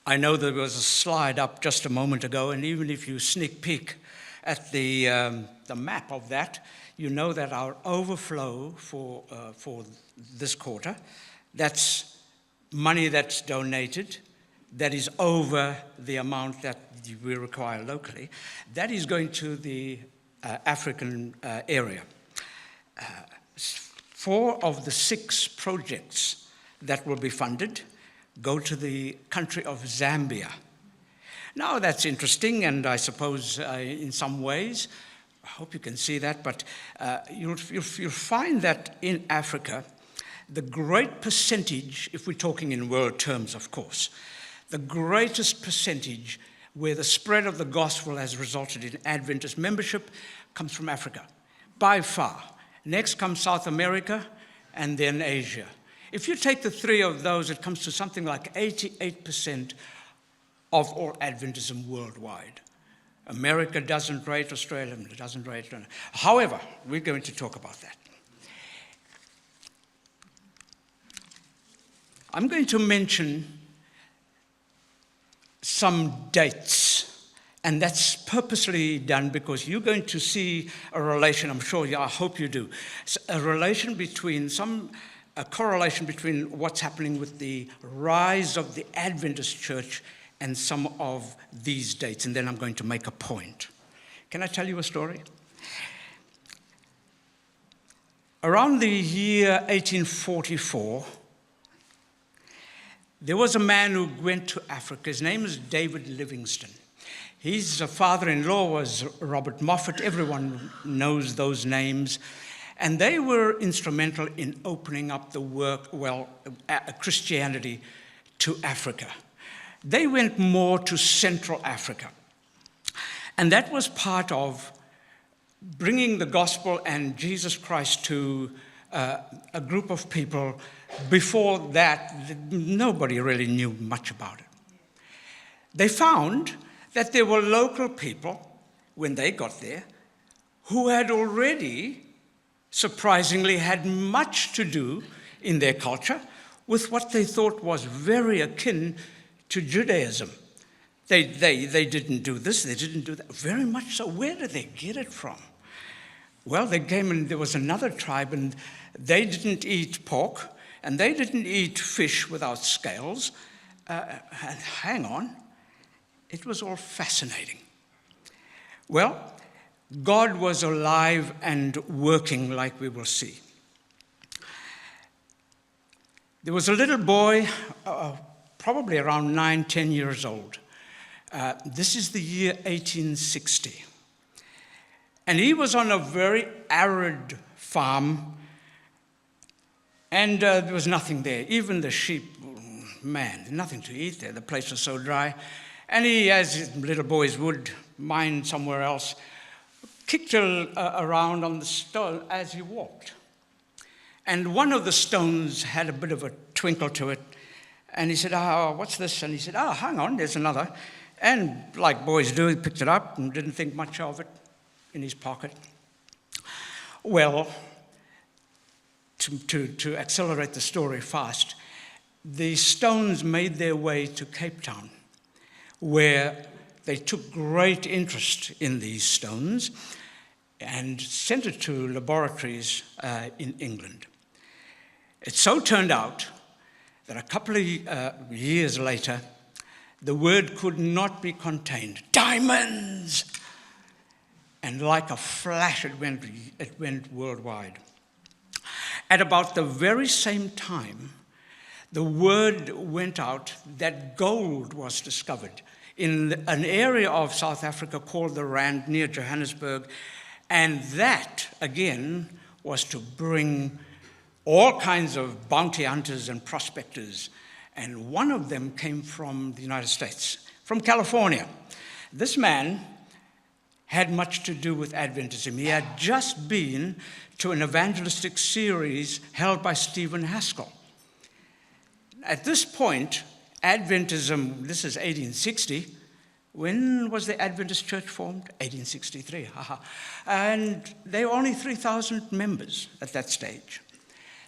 I know there was a slide up just a moment ago, and even if you sneak peek at the map of that, you know that our overflow for this quarter, that's money that's donated, that is over the amount that we require locally, that is going to the African area. 4 of the 6 projects that will be funded go to the country of Zambia. Now that's interesting, and I suppose in some ways, I hope you can see that, but you'll find that in Africa, the great percentage, if we're talking in world terms, of course, the greatest percentage where the spread of the gospel has resulted in Adventist membership comes from Africa, by far. Next comes South America, and then Asia. If you take the 3 of those, it comes to something like 88% of all Adventism worldwide. America doesn't rate, Australia doesn't rate. However, we're going to talk about that. I'm going to mention some dates, and that's purposely done because you're going to see a relation, I'm sure, I hope you do, a relation between a correlation between what's happening with the rise of the Adventist church and some of these dates, and then I'm going to make a point. Can I tell you a story? Around the year 1844, there was a man who went to Africa. His name is David Livingstone. His father-in-law was Robert Moffat. Everyone knows those names. And they were instrumental in opening up the Christianity to Africa. They went more to Central Africa. And that was part of bringing the gospel and Jesus Christ to a group of people. Before that, nobody really knew much about it. They found that there were local people, when they got there, who had already, surprisingly, had much to do in their culture with what they thought was very akin to Judaism. They didn't do this, they didn't do that, very much so. Where did they get it from? Well, they came and there was another tribe, and they didn't eat pork, and they didn't eat fish without scales. And hang on, it was all fascinating. Well, God was alive and working, like we will see. There was a little boy, probably around 9, 10 years old. This is the year 1860. And he was on a very arid farm, and there was nothing there. Even the sheep, man, nothing to eat there. The place was so dry. And he, as little boys would, mine somewhere else, kicked around on the stone as he walked. And one of the stones had a bit of a twinkle to it. And he said, what's this? And he said, hang on, there's another. And like boys do, he picked it up and didn't think much of it in his pocket. Well, to accelerate the story fast, the stones made their way to Cape Town, where they took great interest in these stones and sent it to laboratories in England. It so turned out that a couple of years later, the word could not be contained. Diamonds! And like a flash, it went worldwide. At about the very same time, the word went out that gold was discovered in an area of South Africa called the Rand near Johannesburg. And that, again, was to bring all kinds of bounty hunters and prospectors. And one of them came from the United States, from California. This man had much to do with Adventism. He had just been to an evangelistic series held by Stephen Haskell. At this point, Adventism, this is 1860. When was the Adventist church formed? 1863. And there were only 3,000 members at that stage.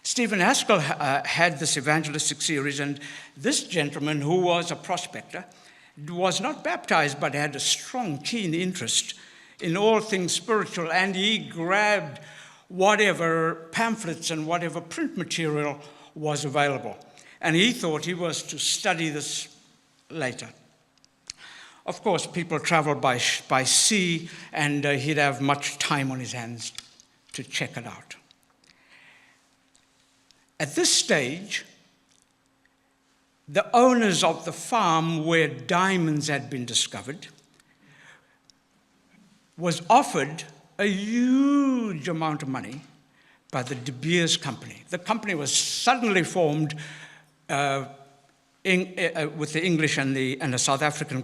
Stephen Haskell had this evangelistic series, and this gentleman, who was a prospector, was not baptized but had a strong, keen interest in all things spiritual, and he grabbed whatever pamphlets and whatever print material was available. And he thought he was to study this later. Of course, people traveled by sea, and he'd have much time on his hands to check it out. At this stage, the owners of the farm where diamonds had been discovered was offered a huge amount of money by the De Beers Company. The company was suddenly formed with the English and the South African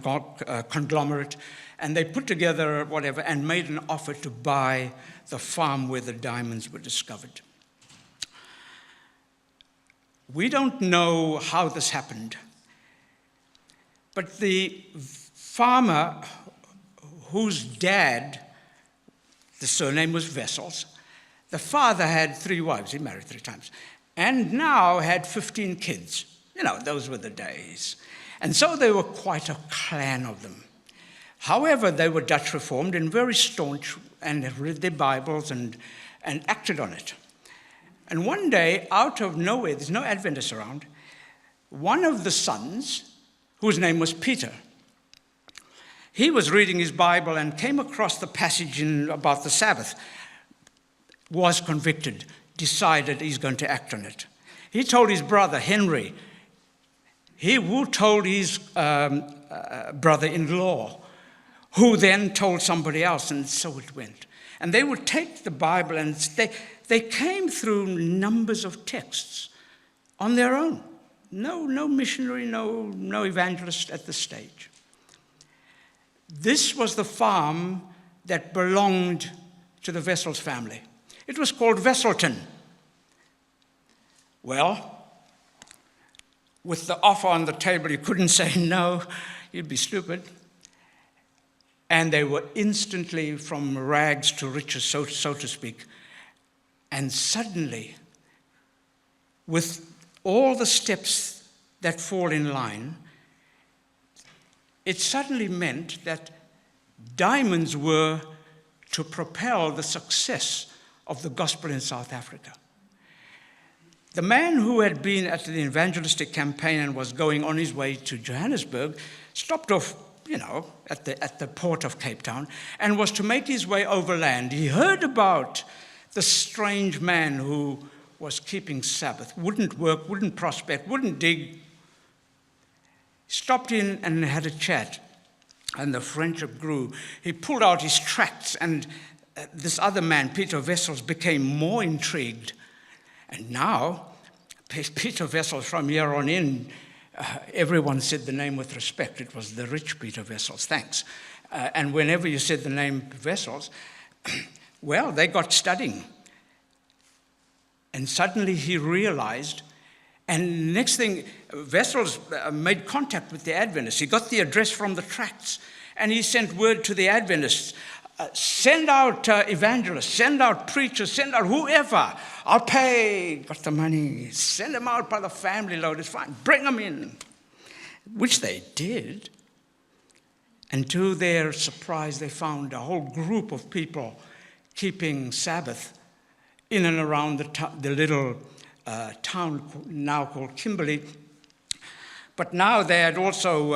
conglomerate, and they put together whatever and made an offer to buy the farm where the diamonds were discovered. We don't know how this happened, but the farmer whose dad, the surname was Wessels, the father had 3 wives, he married 3 times, and now had 15 kids. You know, those were the days. And so there were quite a clan of them. However, they were Dutch Reformed and very staunch, and had read their Bibles and acted on it. And one day, out of nowhere, there's no Adventists around, one of the sons, whose name was Peter, he was reading his Bible and came across the passage about the Sabbath, was convicted, decided he's going to act on it. He told his brother, Henry, who told his brother-in-law, who then told somebody else, and so it went. And they would take the Bible, and they came through numbers of texts on their own. No missionary, no evangelist at this stage. This was the farm that belonged to the Wessels family. It was called Wesselton. Well, with the offer on the table, you couldn't say no, you'd be stupid. And they were instantly from rags to riches, so to speak. And suddenly, with all the steps that fall in line, it suddenly meant that diamonds were to propel the success of the gospel in South Africa. The man who had been at the evangelistic campaign and was going on his way to Johannesburg stopped off, at the port of Cape Town, and was to make his way overland. He heard about the strange man who was keeping Sabbath, wouldn't work, wouldn't prospect, wouldn't dig. Stopped in and had a chat, and the friendship grew. He pulled out his tracts, and this other man, Peter Wessels, became more intrigued. And now, Peter Wessels, from here on in, everyone said the name with respect. It was the rich Peter Wessels, thanks. And whenever you said the name Wessels, well, they got studying. And suddenly he realized, and next thing, Wessels made contact with the Adventists. He got the address from the tracts, and he sent word to the Adventists, send out evangelists, send out preachers, send out whoever. I'll pay, got the money. Send them out by the family load, it's fine. Bring them in, which they did. And to their surprise, they found a whole group of people keeping Sabbath in and around the little town now called Kimberley. But now they had also,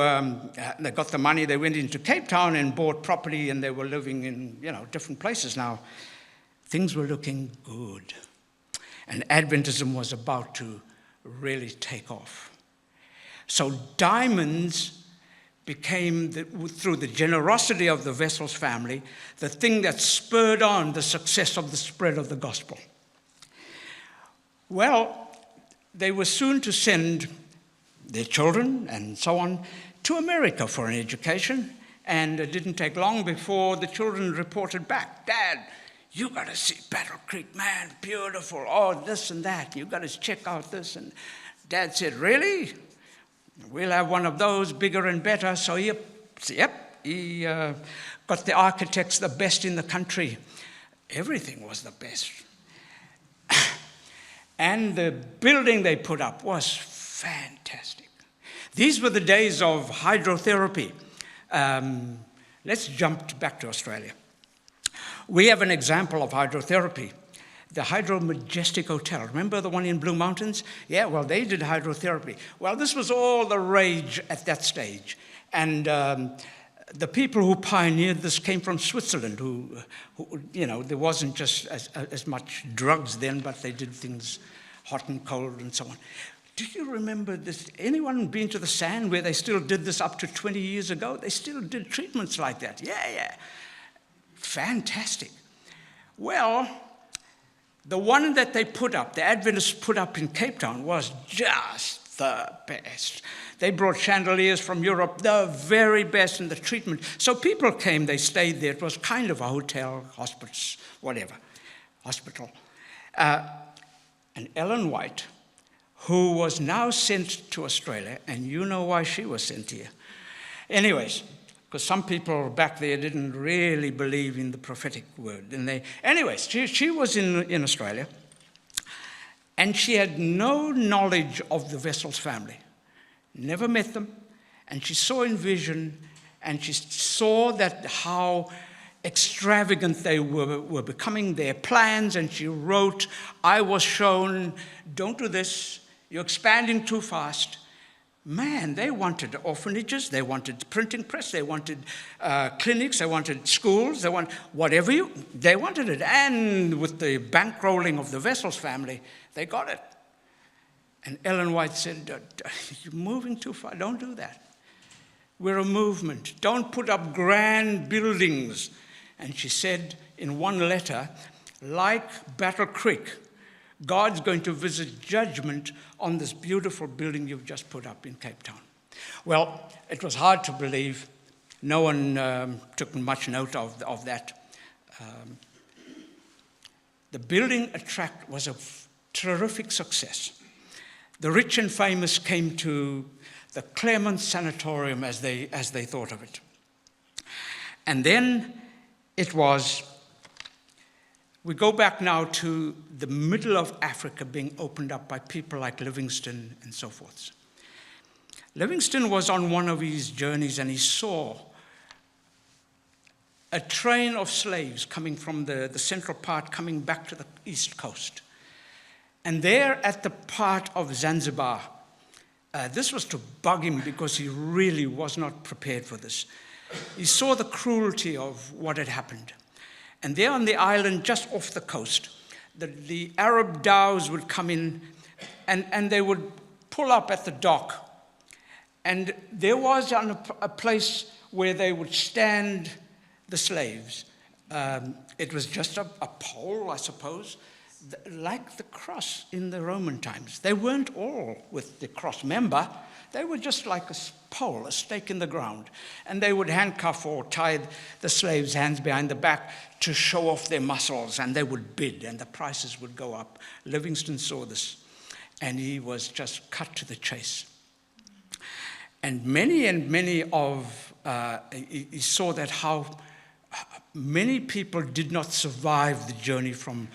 they got the money, they went into Cape Town and bought property, and they were living in, different places now. Things were looking good. And Adventism was about to really take off. So diamonds became, through the generosity of the Wessels family, the thing that spurred on the success of the spread of the gospel. Well, they were soon to send their children and so on to America for an education, and it didn't take long before the children reported back, Dad, you got to see Battle Creek, man, beautiful, oh, this and that, you got to check out this. And Dad said, really? We'll have one of those, bigger and better. So he got the architects the best in the country. Everything was the best. And the building they put up was fantastic. These were the days of hydrotherapy. Let's jump back to Australia. We have an example of hydrotherapy. The Hydro Majestic Hotel. Remember the one in Blue Mountains? Yeah, well, they did hydrotherapy. Well, this was all the rage at that stage. And the people who pioneered this came from Switzerland, who there wasn't just as much drugs then, but they did things hot and cold and so on. Do you remember this? Anyone been to the Sand where they still did this up to 20 years ago? They still did treatments like that. Yeah. Fantastic. Well, the one that they put up, the Adventists put up in Cape Town, was just the best. They brought chandeliers from Europe, the very best in the treatment. So people came, they stayed there. It was kind of a hotel, hospice, whatever, hospital. And Ellen White, who was now sent to Australia, and you know why she was sent here. Anyways, because some people back there didn't really believe in the prophetic word. Anyways, she was in Australia, and she had no knowledge of the Wessels family. Never met them, and she saw in vision, and she saw that how extravagant they were becoming, their plans, and she wrote, I was shown, don't do this, you're expanding too fast. Man, they wanted orphanages, they wanted printing press, they wanted clinics, they wanted schools, they wanted they wanted it. And with the bankrolling of the Wessels family, they got it. And Ellen White said, you're moving too far, don't do that. We're a movement, don't put up grand buildings. And she said in one letter, like Battle Creek, God's going to visit judgment on this beautiful building you've just put up in Cape Town. Well, it was hard to believe. No one took much note of that. The building was a terrific success. The rich and famous came to the Claremont Sanatorium as they thought of it. And then we go back now to the middle of Africa being opened up by people like Livingstone and so forth. Livingstone was on one of his journeys and he saw a train of slaves coming from the central part, coming back to the east coast. And there at the part of Zanzibar, this was to bug him because he really was not prepared for this. He saw the cruelty of what had happened. And there on the island, just off the coast, the Arab dhows would come in and they would pull up at the dock. And there was a place where they would stand the slaves. It was just a pole, I suppose, like the cross in the Roman times. They weren't all with the cross member. They were just like a pole, a stake in the ground. And they would handcuff or tie the slaves' hands behind the back to show off their muscles, and they would bid, and the prices would go up. Livingstone saw this, and he was just cut to the chase. And many of, he saw that how many people did not survive the journey from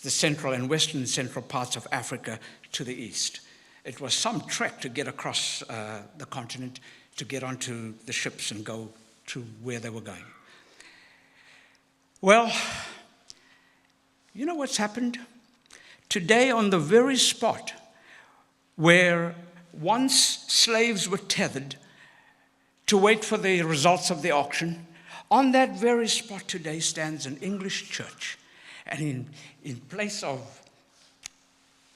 the central and western central parts of Africa to the east. It was some trek to get across the continent, to get onto the ships and go to where they were going. Well, you know what's happened? Today, on the very spot where once slaves were tethered to wait for the results of the auction, on that very spot today stands an English church. And in place of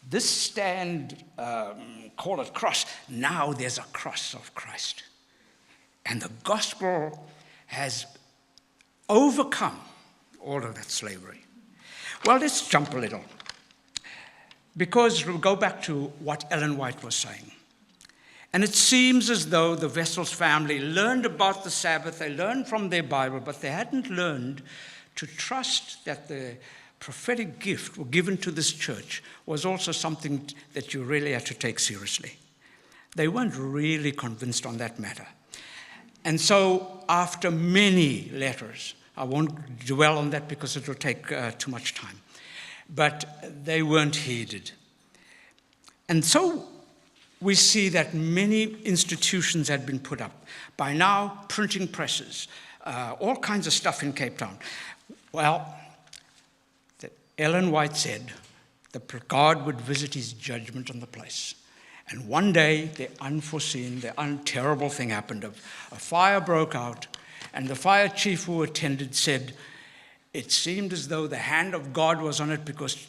this stand, call it cross, now there's a cross of Christ. And the gospel has overcome all of that slavery. Well, let's jump a little, because we'll go back to what Ellen White was saying. And it seems as though the Wessels family learned about the Sabbath, they learned from their Bible, but they hadn't learned to trust that the prophetic gift given to this church was also something that you really had to take seriously. They weren't really convinced on that matter. And so after many letters, I won't dwell on that because it will take too much time, but they weren't heeded. And so we see that many institutions had been put up. By now, printing presses, all kinds of stuff in Cape Town. Well, Ellen White said that God would visit his judgment on the place. And one day, the unforeseen, the terrible thing happened. A fire broke out, and the fire chief who attended said, it seemed as though the hand of God was on it because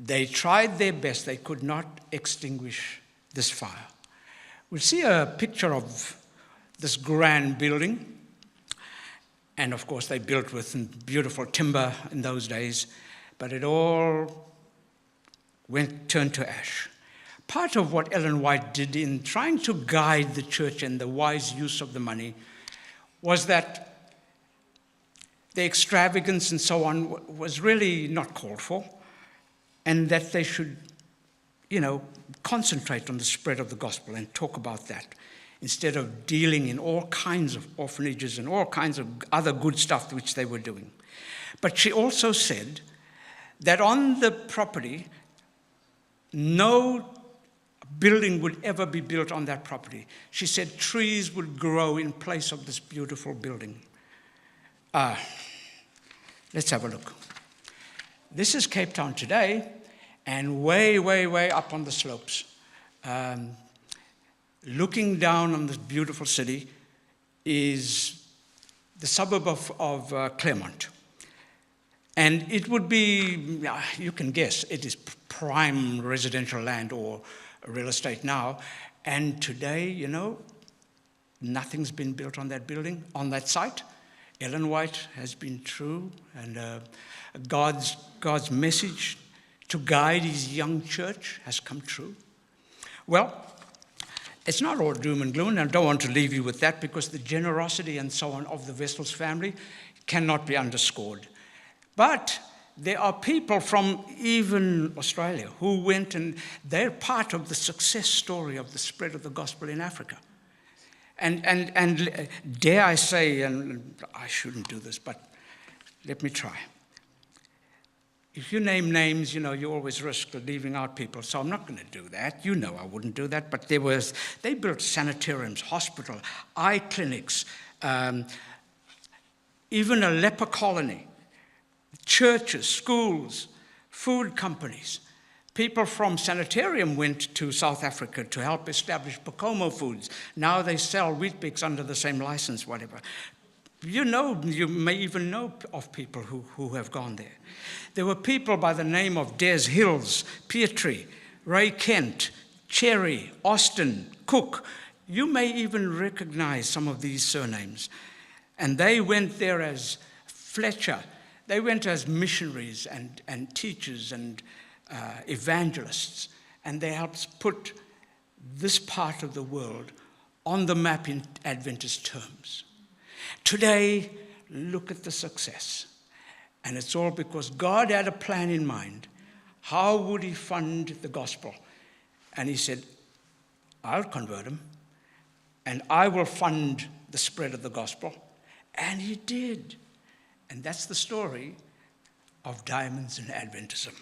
they tried their best. They could not extinguish this fire. We'll see a picture of this grand building. And of course, they built with beautiful timber in those days, but it all turned to ash. Part of what Ellen White did in trying to guide the church and the wise use of the money was that the extravagance and so on was really not called for, and that they should, concentrate on the spread of the gospel and talk about that, instead of dealing in all kinds of orphanages and all kinds of other good stuff which they were doing. But she also said that on the property, no building would ever be built on that property. She said trees would grow in place of this beautiful building. Let's have a look. This is Cape Town today, and way, way, way up on the slopes, looking down on this beautiful city, is the suburb of Claremont. And it would be, you can guess, it is prime residential land or real estate now. And today, nothing's been built on that building, on that site. Ellen White has been true, and God's message to guide his young church has come true. Well, it's not all doom and gloom, and I don't want to leave you with that, because the generosity and so on of the Wessels family cannot be underscored. But there are people from even Australia who went, and they're part of the success story of the spread of the gospel in Africa. And dare I say, and I shouldn't do this, but let me try. If you name names, you always risk leaving out people, so I'm not going to do that. I wouldn't do that, but they built sanitariums, hospital, eye clinics, even a leper colony, churches, schools, food companies. People from Sanitarium went to South Africa to help establish Pacomo Foods. Now they sell Weet-Bix under the same license, whatever. You may even know of people who have gone there. There were people by the name of Des Hills, Pietri, Ray Kent, Cherry, Austin, Cook. You may even recognize some of these surnames. And they went there as Fletcher. They went as missionaries and teachers and evangelists. And they helped put this part of the world on the map in Adventist terms. Today, look at the success. And it's all because God had a plan in mind. How would he fund the gospel? And he said, I'll convert them, and I will fund the spread of the gospel. And he did. And that's the story of diamonds in Adventism.